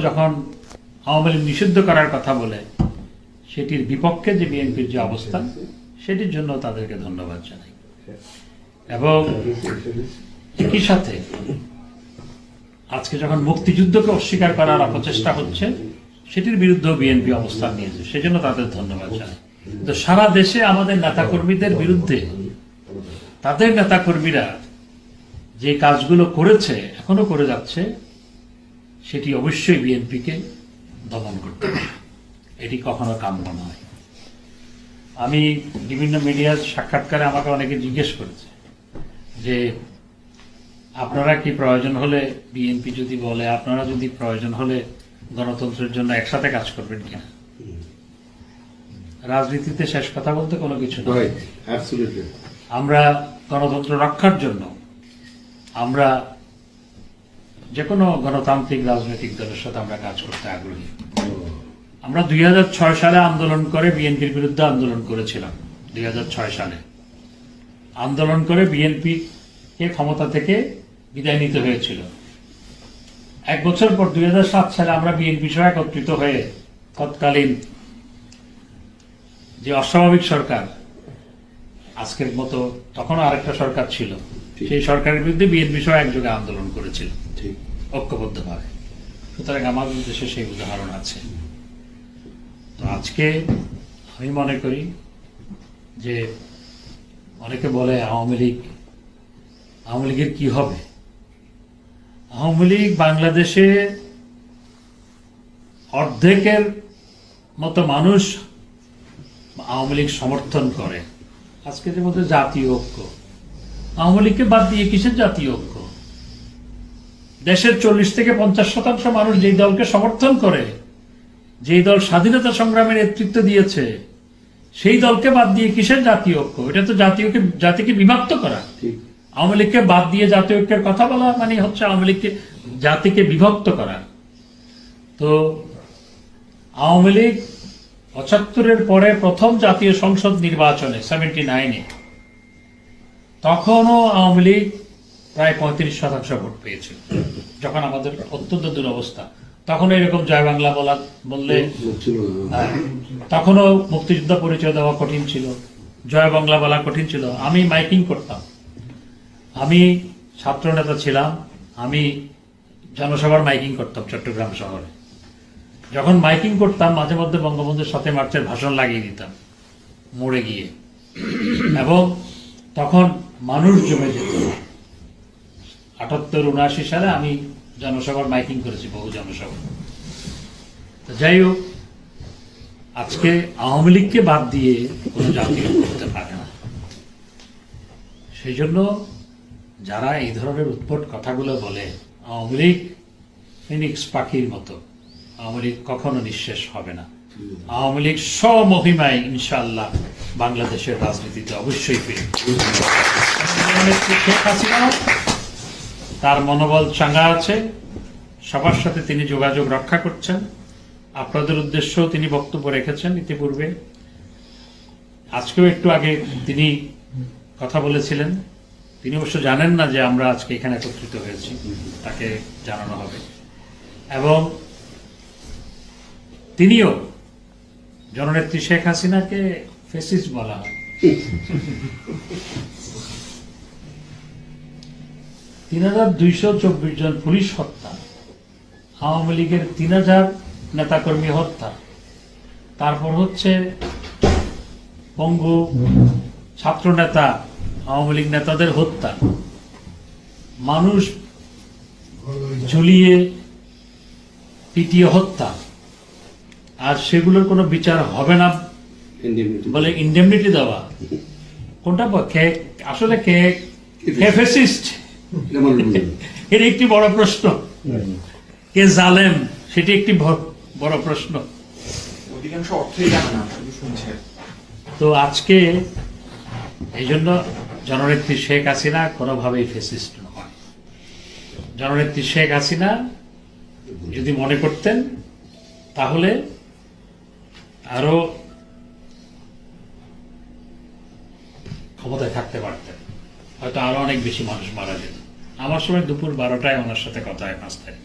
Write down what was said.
যখন আওয়ামী লীগ নিষিদ্ধ করার কথা বলে সেটির বিপক্ষে যে বিএনপির যে অবস্থান, সেটির জন্য তাদেরকে ধন্যবাদ জানাই। এবং একই সাথে আজকে যখন মুক্তিযুদ্ধকে অস্বীকার করার অপচেষ্টা হচ্ছে, সেটির বিরুদ্ধেও বিএনপি অবস্থান নিয়েছে, সেজন্য তাদের ধন্যবাদ জানাই। তো সারা দেশে আমাদের নেতাকর্মীদের বিরুদ্ধে তাদের নেতাকর্মীরা যে কাজগুলো করেছে, এখনো করে যাচ্ছে, সেটি অবশ্যই বিএনপিকে দমন করতে হবে। এটি কখনো কাম্য নয়। আমি বিভিন্ন মিডিয়ার সাক্ষাৎকারে আমাকে অনেকে জিজ্ঞেস করেছে যে আপনারা কি প্রয়োজন হলে, বিএনপি যদি বলে আপনারা যদি প্রয়োজন হলে গণতন্ত্রের জন্য একসাথে কাজ করবেন কিনা। রাজনীতিতে শেষ কথা বলতে কোনো কিছু নয়। আমরা গণতন্ত্র রক্ষার জন্য আমরা যে কোনো গণতান্ত্রিক রাজনৈতিক দলের সাথে আমরা কাজ করতে আগ্রহী। আমরা 2006 সালে আন্দোলন করে বিএনপির বিরুদ্ধে আন্দোলন করেছিলাম। 2006 সালে আন্দোলন করে বিএনপিকে ক্ষমতা থেকে বিদায় নিতে হয়েছিল। এক বছর পর 2007 সালে আমরা বিএনপি সহ একত্রিত হয়ে তৎকালীন যে অস্বাভাবিক সরকার, আজকের মতো তখন আরেকটা সরকার ছিল, সেই সরকারের বিরুদ্ধে বিএনপি সহ একযোগে আন্দোলন করেছিল ঐক্যবদ্ধভাবে। সুতরাং আমাদের দেশে সেই উদাহরণ আছে। তো আজকে আমি মনে করি যে অনেকে বলে আওয়ামী লীগের কি হবে। আওয়ামী লীগ বাংলাদেশে অর্ধেকের মতো মানুষ আওয়ামী লীগ সমর্থন করে। আজকের মধ্যে জাতীয় ঐক্য, আওয়ামী লীগকে বাদ দিয়ে কিসের জাতীয় ঐক্য? দেশের 40-50% মানুষ যেই দলকে সমর্থন করে, যেই দল স্বাধীনতা সংগ্রামের নেতৃত্ব দিয়েছে, সেই দলকে বাদ দিয়ে কিসের জাতীয় ঐক্য? এটা তো জাতিকে বিভক্ত করা। আওয়ামী লীগকে বাদ দিয়ে জাতীয় ঐক্যের কথা বলা মানে হচ্ছে আওয়ামী লীগকে জাতিকে বিভক্ত করা। তো আওয়ামী লীগ 75-এর পরে প্রথম জাতীয় সংসদ নির্বাচনে 79-এ তখনও আওয়ামী লীগ প্রায় 35% ভোট পেয়েছিল, যখন আমাদের অত্যন্ত দুরবস্থা। তখন এরকম জয় বাংলা বললে তখনও মুক্তিযুদ্ধ পরিচয় দেওয়া কঠিন ছিল, জয় বাংলা বলা কঠিন ছিল। আমি মাইকিং করতাম, আমি ছাত্র নেতা ছিলাম, আমি জনসভার মাইকিং করতাম চট্টগ্রাম শহরে। যখন মাইকিং করতাম মাঝে মধ্যে বঙ্গবন্ধুর সাথে মার্চের ভাষণ লাগিয়ে দিতাম মোড়ে গিয়ে, এবং তখন মানুষ জমে যেত। 78-79 সালে আমি জনসভার মাইকিং করেছি, বহু জনসভা। যাই হোক, আজকে আওয়ামী লীগকে বাদ দিয়ে কোনো জাতীয় করতে পারে না। সেই জন্য যারা এই ধরনের উৎপট কথাগুলো বলে, আওয়ামী লীগ ফিনিক্স পাখির মতো, আওয়ামী লীগ কখনো নিঃশেষ হবে না। আওয়ামী লীগ স্বমহিমায় ইনশাআল্লাহ বাংলাদেশের রাজনীতিতে অবশ্যই ফিরে। শেখ হাসিনা তার মনোবল চাঙ্গা আছে, সবার সাথে তিনি যোগাযোগ রক্ষা করছেন। আপনাদের উদ্দেশ্যেও তিনি বক্তব্য রেখেছেন ইতিপূর্বে, আজকেও একটু আগে তিনি কথা বলেছিলেন। তিনি অবশ্য জানেন না যে আমরা আজকে এখানে একত্রিত হয়েছি, তাকে জানানো হবে। এবং তিনিও, জননেত্রী শেখ হাসিনাকে ফেসিস্ট বলা হয়। 3224 জন পুলিশ হত্যা, আওয়ামী লীগের 3000 নেতাকর্মী হত্যা, তারপর হচ্ছে পঙ্গু ছাত্র নেতা, আওয়ামী লীগ নেতাদের হত্যা, মানুষ ঝুলিয়ে পিটিয়ে হত্যা, আর সেগুলোর কোনো বিচার হবে না বলে ইন্ডেমনিটি দেওয়া। কোনটা আসলে কে ফ্যাসিস্ট? এর একটি বড় প্রশ্ন। কে জালেম, সেটি একটি বড় প্রশ্ন। অধিকাংশ অর্থই জানে না, শুধু শুনছে। তো আজকে এই জন্য জননেত্রী শেখ হাসিনা কোনোভাবেই ফ্যাসিস্ট নয়। জননেত্রী শেখ হাসিনা যদি মনে করতেন তাহলে আরো ক্ষমতায় থাকতে পারতেন, হয়তো আরো অনেক বেশি মানুষ মারা যেত। আমার সময় দুপুর 12টায় ওনার সাথে কথা হয় 5 তারিখ।